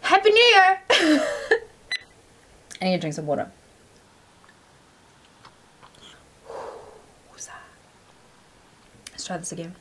Happy New Year! I need to drink some water. Let's try this again.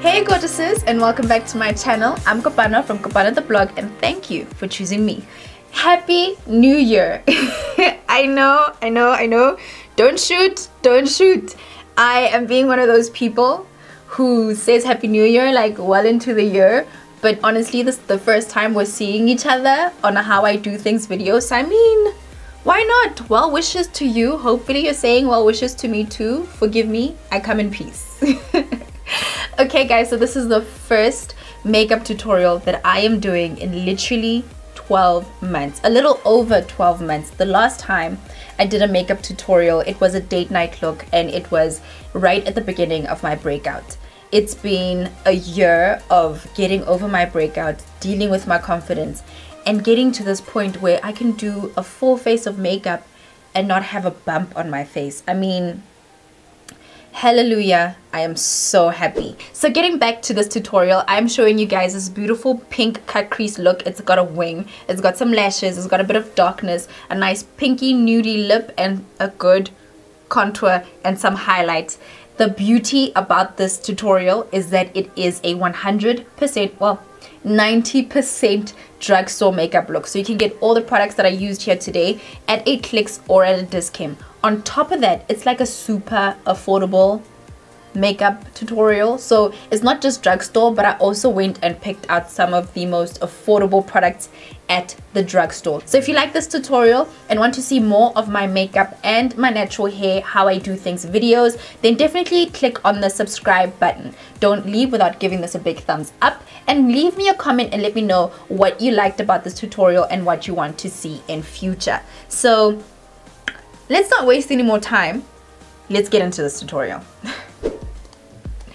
Hey gorgeouses, and welcome back to my channel. I'm Kopano from KopanoTheBlog, and thank you for choosing me. Happy New Year! I know. Don't shoot. I am being one of those people who says Happy New Year like well into the year, but honestly this is the first time we're seeing each other on a how I do things videos. I mean, why not? Well wishes to you. Hopefully you're saying well wishes to me too. Forgive me, I come in peace. Okay guys, so this is the first makeup tutorial that I am doing in literally 12 months, a little over 12 months. The last time I did a makeup tutorial, it was a date night look, and it was right at the beginning of my breakout. It's been a year of getting over my breakout, dealing with my confidence, and getting to this point where I can do a full face of makeup and not have a bump on my face. I mean, hallelujah, I am so happy. So getting back to this tutorial, I'm showing you guys this beautiful pink cut crease look. It's got a wing, it's got some lashes, it's got a bit of darkness, a nice pinky nudie lip, and a good contour and some highlights. The beauty about this tutorial is that it is a 100%, well, 90% drugstore makeup look. So you can get all the products that I used here today at a clicks or at a discount. On top of that, it's like a super affordable makeup tutorial. So it's not just drugstore, but I also went and picked out some of the most affordable products at the drugstore. So if you like this tutorial and want to see more of my makeup and my natural hair, how I do things videos, then definitely click on the subscribe button. Don't leave without giving this a big thumbs up, and leave me a comment and let me know what you liked about this tutorial and what you want to see in future. So let's not waste any more time. Let's get into this tutorial.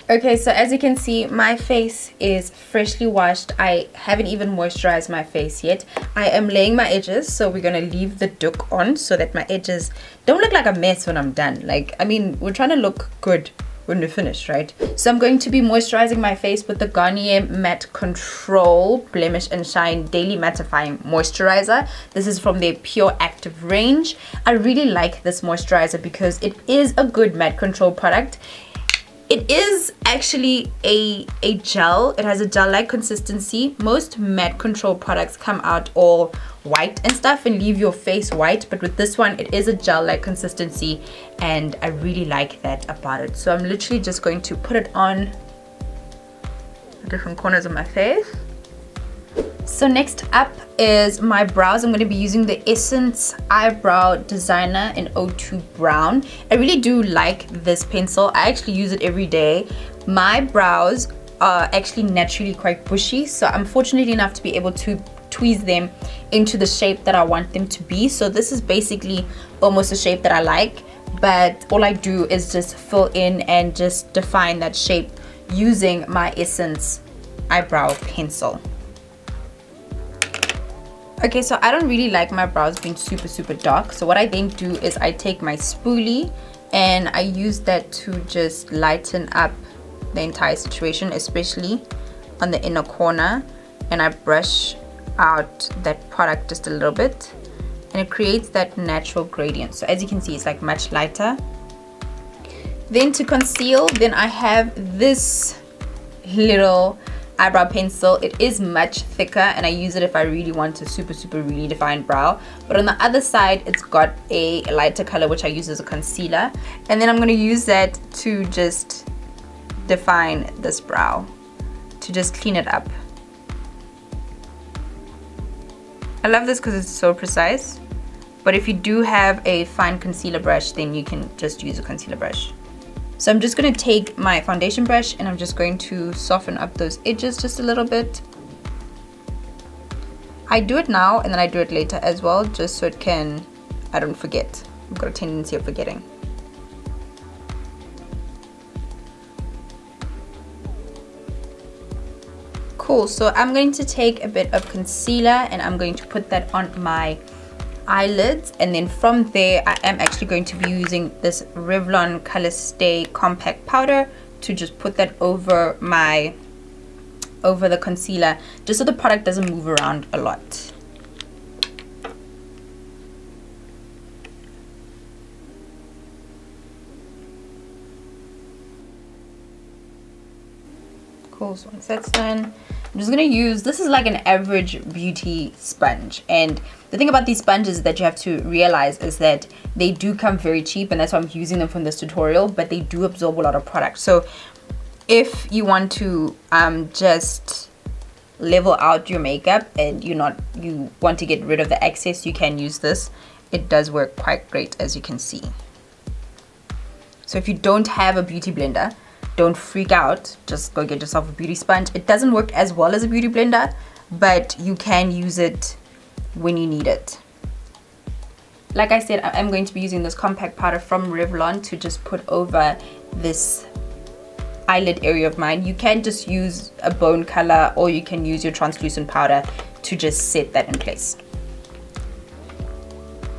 Okay, so as you can see, my face is freshly washed. I haven't even moisturized my face yet. I am laying my edges, so we're gonna leave the dook on so that my edges don't look like a mess when I'm done. Like, I mean, we're trying to look good when we're finished, right? So I'm going to be moisturizing my face with the Garnier Matte Control Blemish and Shine Daily Mattifying Moisturizer. This is from their Pure Active range. I really like this moisturizer because it is a good matte control product. It is actually a gel. It has a gel-like consistency. Most matte control products come out all white and stuff and leave your face white, but with this one it is a gel-like consistency, and I really like that about it. So I'm literally just going to put it on the different corners of my face. So next up is my brows. I'm going to be using the Essence Eyebrow Designer in 02 Brown. I really do like this pencil. I actually use it every day. My brows are actually naturally quite bushy, so I'm fortunate enough to be able to tweeze them into the shape that I want them to be. So this is basically almost the shape that I like, but all I do is just fill in and just define that shape using my Essence Eyebrow Pencil. Okay, so I don't really like my brows being super dark, so what I then do is I take my spoolie and I use that to just lighten up the entire situation, especially on the inner corner, and I brush out that product just a little bit, and it creates that natural gradient. So as you can see, it's like much lighter. Then to conceal, then I have this little eyebrow pencil. It is much thicker, and I use it if I really want a super really defined brow. But on the other side, it's got a lighter color which I use as a concealer, and then I'm going to use that to just define this brow, to just clean it up. I love this because it's so precise, but if you do have a fine concealer brush, then you can just use a concealer brush. So I'm just going to take my foundation brush and I'm just going to soften up those edges just a little bit. I do it now and then I do it later as well, just so I don't forget. I've got a tendency of forgetting. Cool, so I'm going to take a bit of concealer and I'm going to put that on my eyelids, and then from there I am actually going to be using this Revlon Color Stay compact powder to just put that over the concealer, just so the product doesn't move around a lot. Cool, so once that's done, I'm just gonna use, this is like an average beauty sponge, and the thing about these sponges that you have to realize is that they do come very cheap, and that's why I'm using them from this tutorial, but they do absorb a lot of product. So if you want to just level out your makeup and you want to get rid of the excess, you can use this. It does work quite great, as you can see. So if you don't have a beauty blender, don't freak out, just go get yourself a beauty sponge. It doesn't work as well as a beauty blender, but you can use it when you need it. Like I said, I'm going to be using this compact powder from Revlon to just put over this eyelid area of mine. You can just use a bone color, or you can use your translucent powder to just set that in place.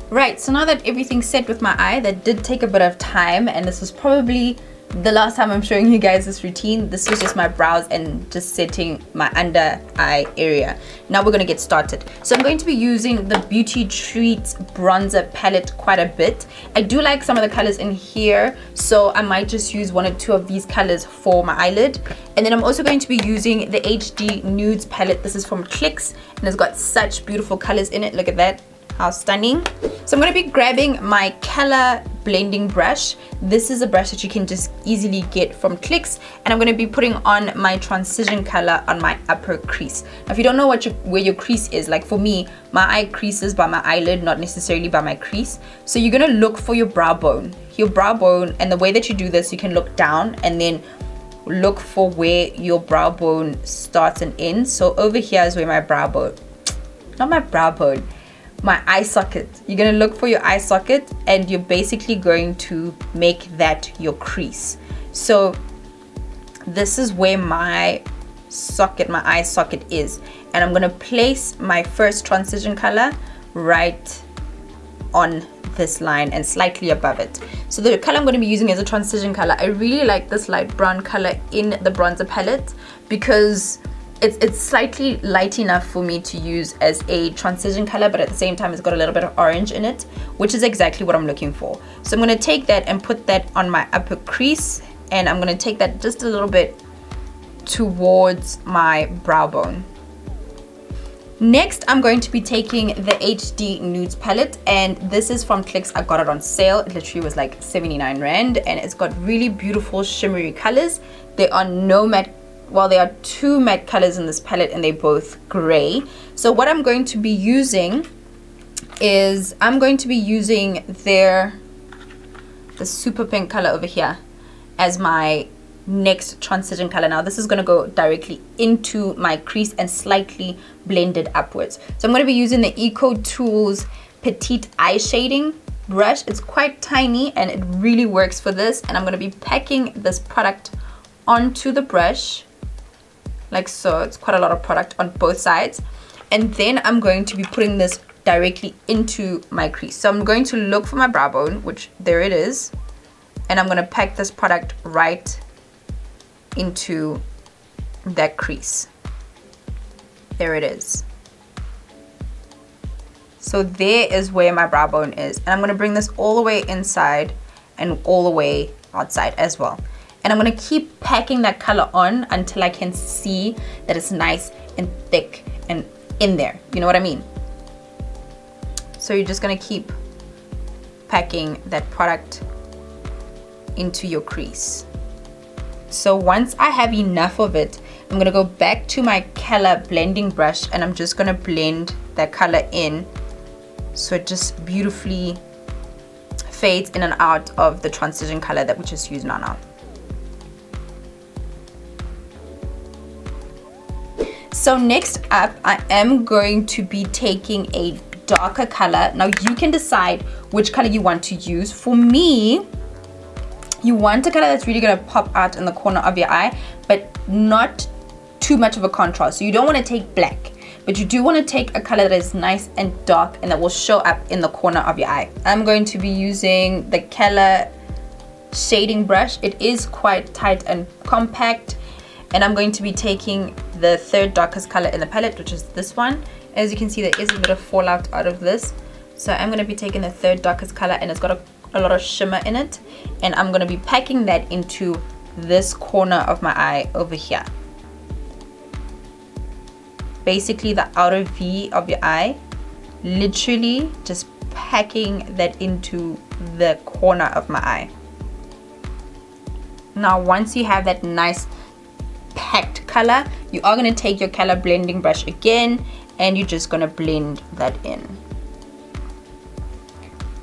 Right, so now that everything's set with my eye, that did take a bit of time, and this was probably the last time I'm showing you guys this routine. This was just my brows and just setting my under eye area. Now we're going to get started. So I'm going to be using the Beauty Treats bronzer palette quite a bit. I do like some of the colors in here, so I might just use 1 or 2 of these colors for my eyelid. And then I'm also going to be using the HD Nudes palette. This is from Clicks, and it's got such beautiful colors in it. Look at that. How stunning. So I'm going to be grabbing my color blending brush. This is a brush that you can just easily get from Clicks, and I'm going to be putting on my transition color on my upper crease. Now if you don't know where your crease is, like for me, my eye creases by my eyelid, not necessarily by my crease. So you're going to look for your brow bone. And the way that you do this, you can look down and then look for where your brow bone starts and ends. So over here is where my brow bone, not my brow bone, my eye socket. You're going to look for your eye socket, and you're basically going to make that your crease. So this is where my eye socket is, and I'm going to place my first transition color right on this line and slightly above it. So the color I'm going to be using as a transition color, I really like this light brown color in the bronzer palette because it's slightly light enough for me to use as a transition color, but at the same time it's got a little bit of orange in it, which is exactly what I'm looking for. So I'm going to take that and put that on my upper crease, and I'm going to take that just a little bit towards my brow bone. Next, I'm going to be taking the HD Nudes palette, and this is from Clicks. I got it on sale. It literally was like 79 Rand, and it's got really beautiful shimmery colors. There are no matte, well, there are 2 matte colors in this palette, and they're both gray. So what I'm going to be using is I'm going to be using the super pink color over here as my next transition color. Now this is going to go directly into my crease and slightly blended upwards. So I'm going to be using the Eco Tools Petite Eye Shading brush. It's quite tiny and it really works for this, and I'm going to be packing this product onto the brush like so. It's quite a lot of product on both sides, and then I'm going to be putting this directly into my crease. So I'm going to look for my brow bone, which there it is, and I'm going to pack this product right into that crease. There it is. So there is where my brow bone is, and I'm going to bring this all the way inside and all the way outside as well. And I'm going to keep packing that color on until I can see that it's nice and thick and in there. You know what I mean? So you're just going to keep packing that product into your crease. So once I have enough of it, I'm going to go back to my color blending brush, and I'm just going to blend that color in so it just beautifully fades in and out of the transition color that we just used now. So next up, I am going to be taking a darker color. Now you can decide which color you want to use. For me, you want a color that's really going to pop out in the corner of your eye, but not too much of a contrast. So you don't want to take black, but you do want to take a color that is nice and dark and that will show up in the corner of your eye. I'm going to be using the color shading brush. It is quite tight and compact, and I'm going to be taking the third darkest color in the palette, which is this one. As you can see, there is a bit of fallout out of this, so I'm going to be taking the third darkest color, and it's got a lot of shimmer in it, and I'm going to be packing that into this corner of my eye over here, basically the outer V of your eye, literally just packing that into the corner of my eye. Now once you have that nice packed color, you are going to take your color blending brush again, and you're just going to blend that in.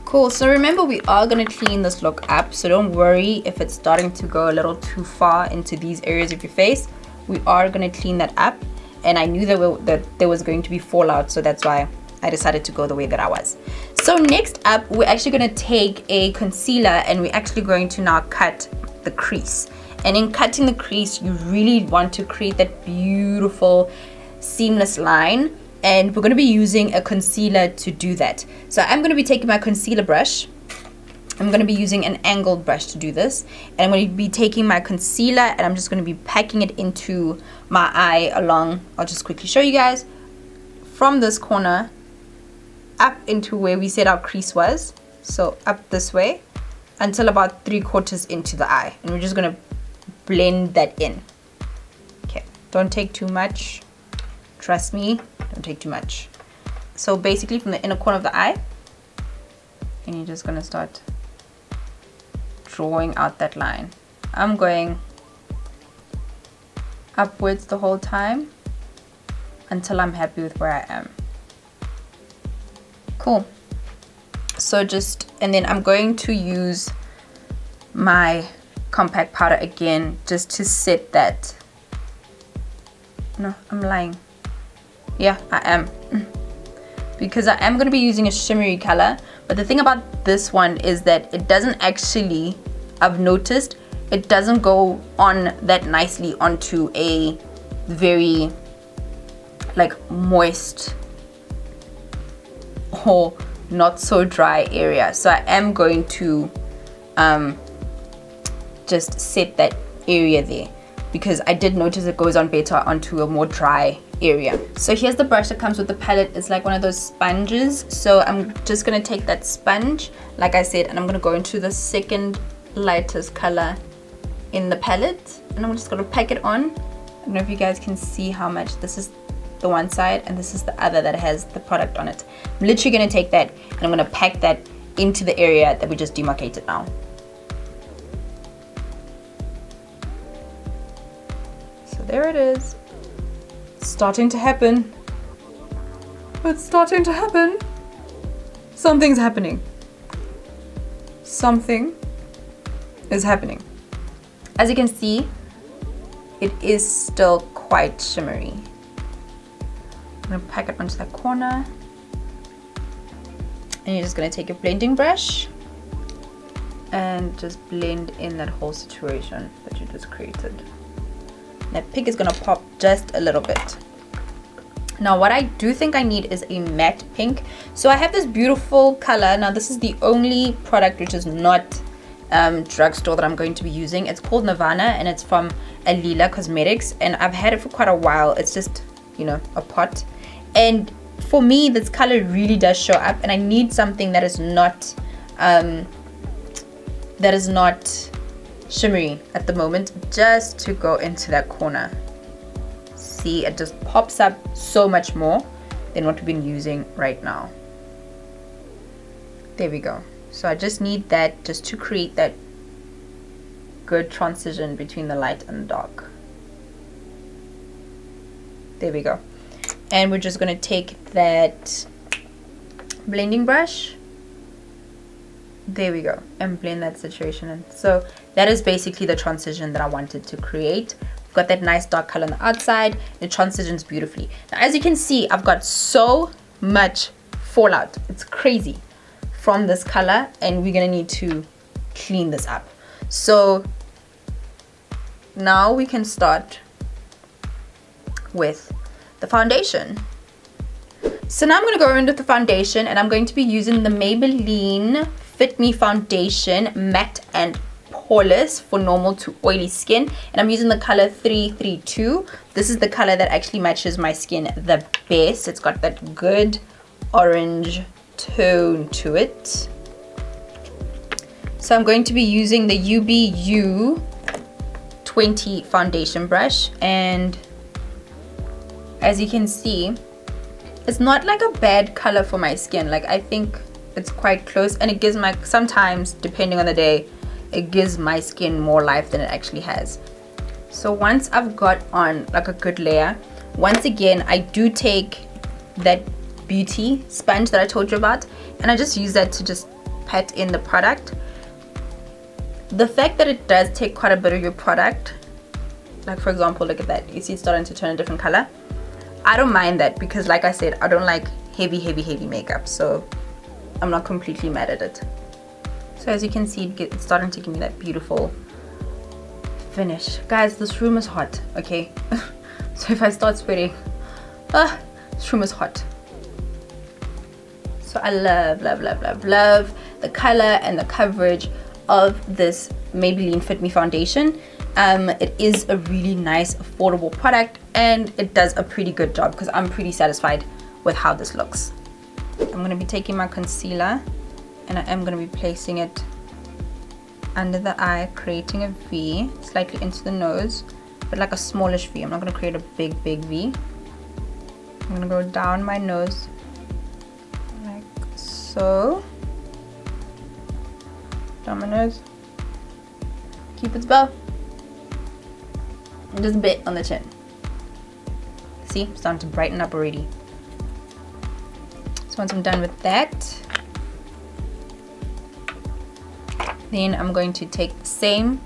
Cool. So remember, we are going to clean this look up, so don't worry if it's starting to go a little too far into these areas of your face. We are going to clean that up, and I knew that there was going to be fallout, so that's why I decided to go the way that I was. So next up, we're actually going to take a concealer, and we're actually going to now cut the crease. And in cutting the crease, you really want to create that beautiful seamless line, and we're going to be using a concealer to do that. So I'm going to be taking my concealer brush. I'm going to be using an angled brush to do this, and I'm going to be taking my concealer, and I'm just going to be packing it into my eye along. I'll just quickly show you guys from this corner up into where we said our crease was, so up this way until about 3/4 into the eye, and we're just going to blend that in. Okay, don't take too much, trust me, don't take too much. So basically from the inner corner of the eye, and you're just going to start drawing out that line. I'm going upwards the whole time until I'm happy with where I am. Cool. So just, and then I'm going to use my compact powder again just to set that. No, I'm lying. Yeah, I am. Because I am going to be using a shimmery color, but the thing about this one is that it doesn't actually, I've noticed, it doesn't go on that nicely onto a very like moist or not so dry area. So I am going to just set that area there, because I did notice it goes on better onto a more dry area. So here's the brush that comes with the palette. It's like one of those sponges, so I'm just going to take that sponge, like I said, and I'm going to go into the second lightest color in the palette, and I'm just going to pack it on. I don't know if you guys can see how much. This is the one side and this is the other that has the product on it. I'm literally going to take that and I'm going to pack that into the area that we just demarcated now. So there it is. It's starting to happen. It's starting to happen. Something's happening. Something is happening. As you can see, it is still quite shimmery. I'm going to pack it onto that corner. And you're just going to take your blending brush and just blend in that whole situation that you just created. That pink is going to pop just a little bit. Now what I do think I need is a matte pink. So I have this beautiful color. Now this is the only product which is not Drugstore that I'm going to be using. It's called Nirvana and it's from Alila Cosmetics, and I've had it for quite a while. It's just, you know, a pot, and for me this color really does show up, and I need something that is not shimmery at the moment, just to go into that corner. See, it just pops up so much more than what we've been using right now. There we go. So I just need that just to create that good transition between the light and the dark. There we go. And we're just going to take that blending brush, there we go, and blend that situation in. So that is basically the transition that I wanted to create. I've got that nice dark color on the outside. It transitions beautifully. Now as you can see, I've got so much fallout. It's crazy from this color, and we're going to need to clean this up. So now we can start with the foundation. So now I'm going to go in with the foundation, and I'm going to be using the Maybelline Fit Me Foundation Matte and Poreless for normal to oily skin, and I'm using the color 332. This is the color that actually matches my skin the best. It's got that good orange tone to it. So I'm going to be using the UBU 20 foundation brush, and as you can see, it's not like a bad color for my skin. Like, I think it's quite close, and it gives my, sometimes depending on the day, it gives my skin more life than it actually has. So once I've got on like a good layer, once again I do take that beauty sponge that I told you about, and I just use that to just pat in the product. The fact that it does take quite a bit of your product, like for example, look at that, you see it's starting to turn a different color. I don't mind that, because like I said, I don't like heavy makeup, so I'm not completely mad at it. So as you can see, it's starting to give me that beautiful finish. Guys, this room is hot, okay? So if I start sweating, this room is hot. So I love the color and the coverage of this Maybelline Fit Me foundation. It is a really nice affordable product, and it does a pretty good job, because I'm pretty satisfied with how this looks. I'm going to be taking my concealer, and I am going to be placing it under the eye, creating a V slightly into the nose, but like a smallish V. I'm not going to create a big V. I'm going to go down my nose like so. Down my nose. Cupid's bow. And just a bit on the chin. See, it's starting to brighten up already. So once I'm done with that, then I'm going to take the same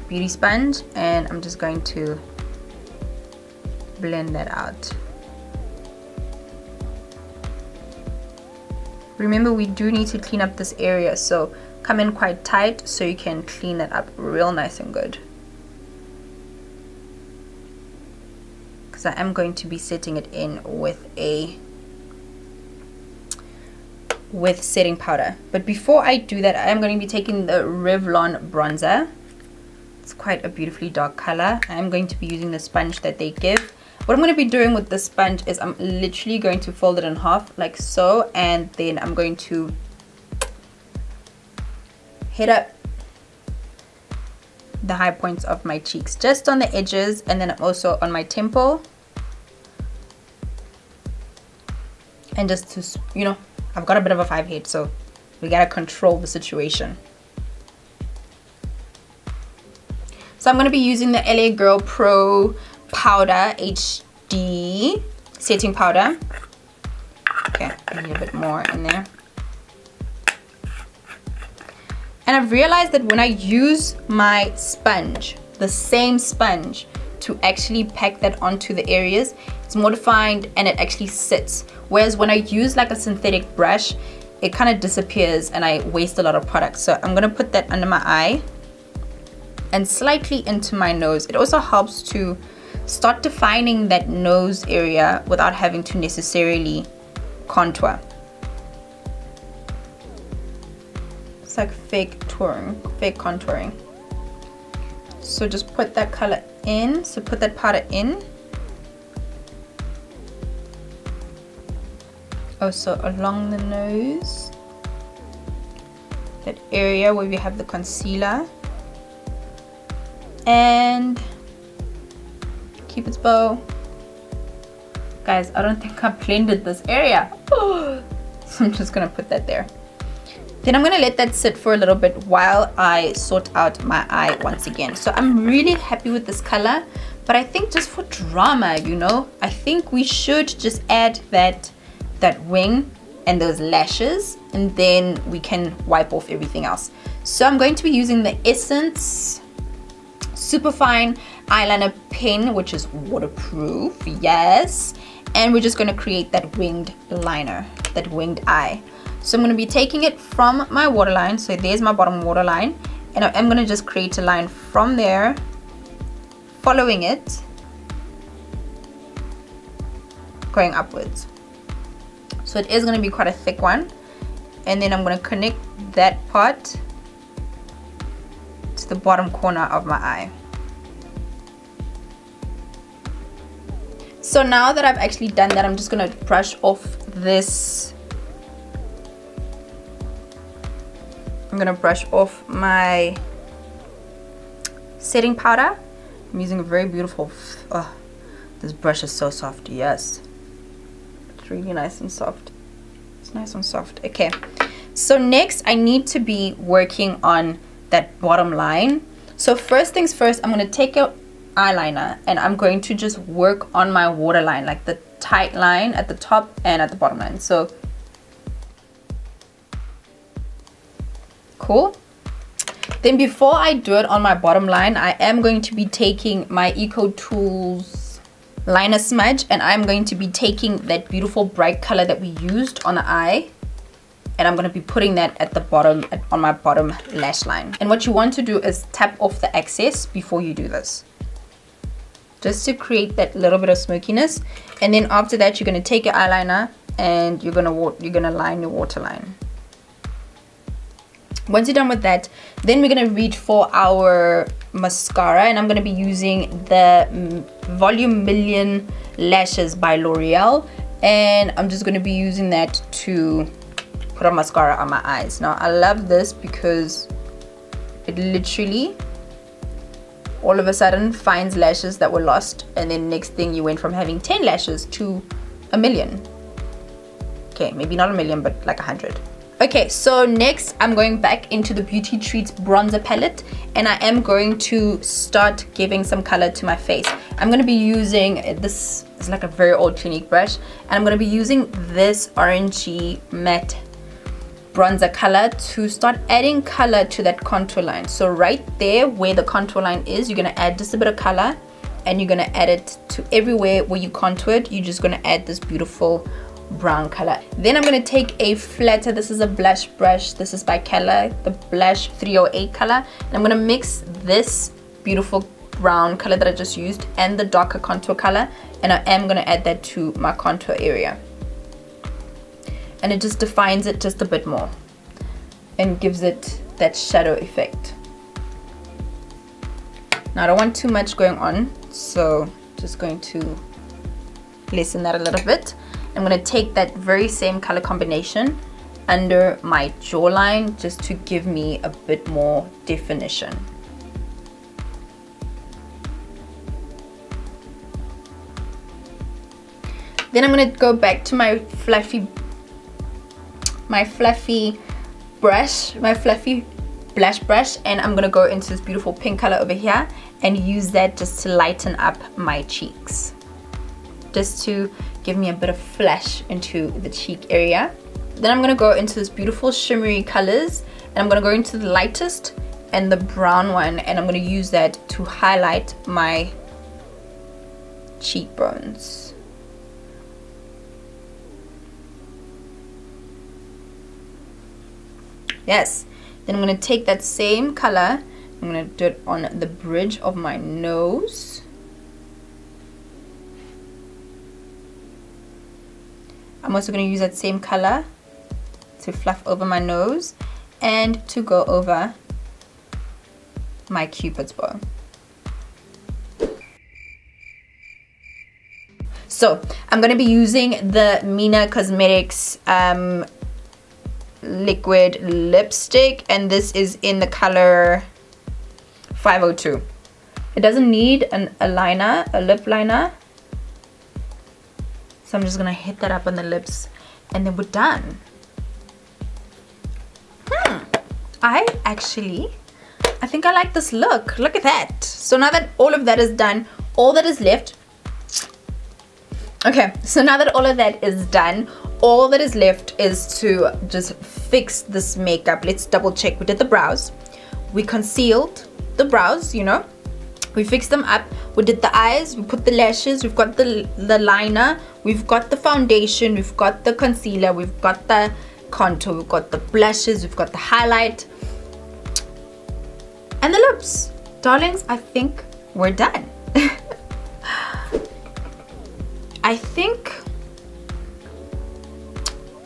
beauty sponge, and I'm just going to blend that out. Remember, we do need to clean up this area, so come in quite tight so you can clean that up real nice and good. Because I am going to be setting it in with setting powder. But before I do that, I am going to be taking the Revlon bronzer. It's quite a beautifully dark color. I am going to be using the sponge that they give. What I'm going to be doing with the sponge is I'm literally going to fold it in half like so, and then I'm going to hit up the high points of my cheeks, just on the edges, and then also on my temple, and just to, you know, I've got a bit of a 5 head, so we gotta control the situation. So I'm gonna be using the LA Girl Pro Powder HD setting powder. Okay, I need a bit more in there. And I've realized that when I use my sponge, the same sponge, to actually pack that onto the areas, it's more defined and it actually sits. Whereas when I use like a synthetic brush, it kind of disappears and I waste a lot of product. So I'm gonna put that under my eye and slightly into my nose. It also helps to start defining that nose area without having to necessarily contour. It's like fake contouring. So just put that color in, so put that powder in. Also along the nose, that area where we have the concealer, and Cupid's bow. Guys, I don't think I blended this area. So I'm just gonna put that there. Then I'm gonna let that sit for a little bit while I sort out my eye once again. So I'm really happy with this color, but I think just for drama, you know, I think we should just add that wing and those lashes, and then we can wipe off everything else. So I'm going to be using the Essence Superfine Eyeliner Pen, which is waterproof, yes, and we're just going to create that winged liner, that winged eye. So I'm going to be taking it from my waterline, so there's my bottom waterline, and I'm going to just create a line from there, following it, going upwards. So it is going to be quite a thick one. And then I'm going to connect that part to the bottom corner of my eye. So now that I've actually done that, I'm just going to brush off this. I'm going to brush off my setting powder. I'm using a very beautiful, oh, this brush is so soft. Yes, it's really nice and soft. It's nice and soft. Okay, so next I need to be working on that bottom line. So first things first, I'm going to take an eyeliner and I'm going to just work on my waterline, like the tight line at the top and at the bottom line. So cool. Then before I do it on my bottom line, I am going to be taking my Eco Tools liner smudge, and I'm going to be taking that beautiful bright color that we used on the eye, and I'm going to be putting that at the bottom, on my bottom lash line. And what you want to do is tap off the excess before you do this, just to create that little bit of smokiness. And then after that, you're going to take your eyeliner and you're going to line your waterline. Once you're done with that, then we're going to reach for our mascara, and I'm going to be using the Volume Million Lashes by L'Oreal, and I'm just going to be using that to put a mascara on my eyes. Now I love this because it literally all of a sudden finds lashes that were lost, and then next thing you went from having 10 lashes to a million. Okay, maybe not a million, but like 100. Okay, so next I'm going back into the Beauty Treats bronzer palette, and I am going to start giving some color to my face. I'm going to be using, this is like a very old Clinique brush, and I'm going to be using this orangey matte bronzer color to start adding color to that contour line. So right there where the contour line is, you're going to add just a bit of color, and you're going to add it to everywhere where you contoured. You're just going to add this beautiful brown color. Then I'm going to take a flatter, this is a blush brush, this is by Color, the blush 308 color, and I'm going to mix this beautiful brown color that I just used and the darker contour color, and I am going to add that to my contour area, and it just defines it just a bit more and gives it that shadow effect. Now I don't want too much going on, so just going to lessen that a little bit. I'm going to take that very same color combination under my jawline just to give me a bit more definition. Then I'm going to go back to my fluffy brush, my fluffy blush brush, and I'm going to go into this beautiful pink color over here and use that just to lighten up my cheeks, just to give me a bit of flash into the cheek area. Then I'm going to go into this beautiful shimmery colors, and I'm going to go into the lightest and the brown one, and I'm going to use that to highlight my cheekbones. Yes. Then I'm going to take that same color, I'm going to do it on the bridge of my nose. I'm also going to use that same color to fluff over my nose and to go over my Cupid's bow. So I'm going to be using the Mina Cosmetics liquid lipstick, and this is in the color 502. It doesn't need a liner, a lip liner. So I'm just going to hit that up on the lips, and then we're done. I think I like this look. Look at that. So now that all of that is done, all that is left. Okay, so now that all of that is done, all that is left is to just fix this makeup. Let's double check. We did the brows. We concealed the brows, you know. We fixed them up. We did the eyes, we put the lashes, we've got the liner, we've got the foundation, we've got the concealer, we've got the contour, we've got the blushes, we've got the highlight, and the lips. Darlings, I think we're done. I think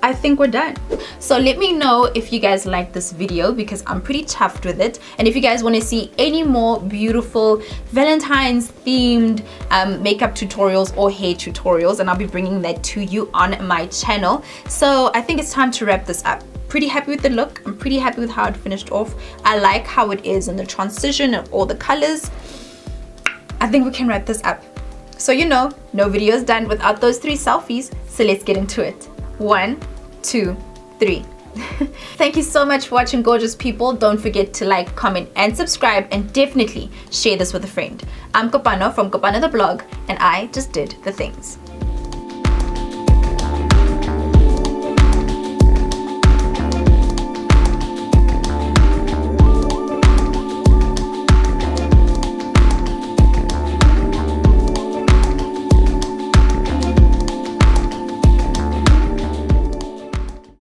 I think we're done. So let me know if you guys like this video, because I'm pretty chuffed with it. And if you guys want to see any more beautiful Valentine's themed makeup tutorials or hair tutorials, and I'll be bringing that to you on my channel. So I think it's time to wrap this up. Pretty happy with the look. I'm pretty happy with how it finished off. I like how it is in the transition and all the colors. I think we can wrap this up. So you know, no video is done without those 3 selfies. So let's get into it. 1, 2, 3. Thank you so much for watching, gorgeous people. Don't forget to like, comment, and subscribe, and definitely share this with a friend. I'm Kopano from KopanoTheBlog, and I just did the things.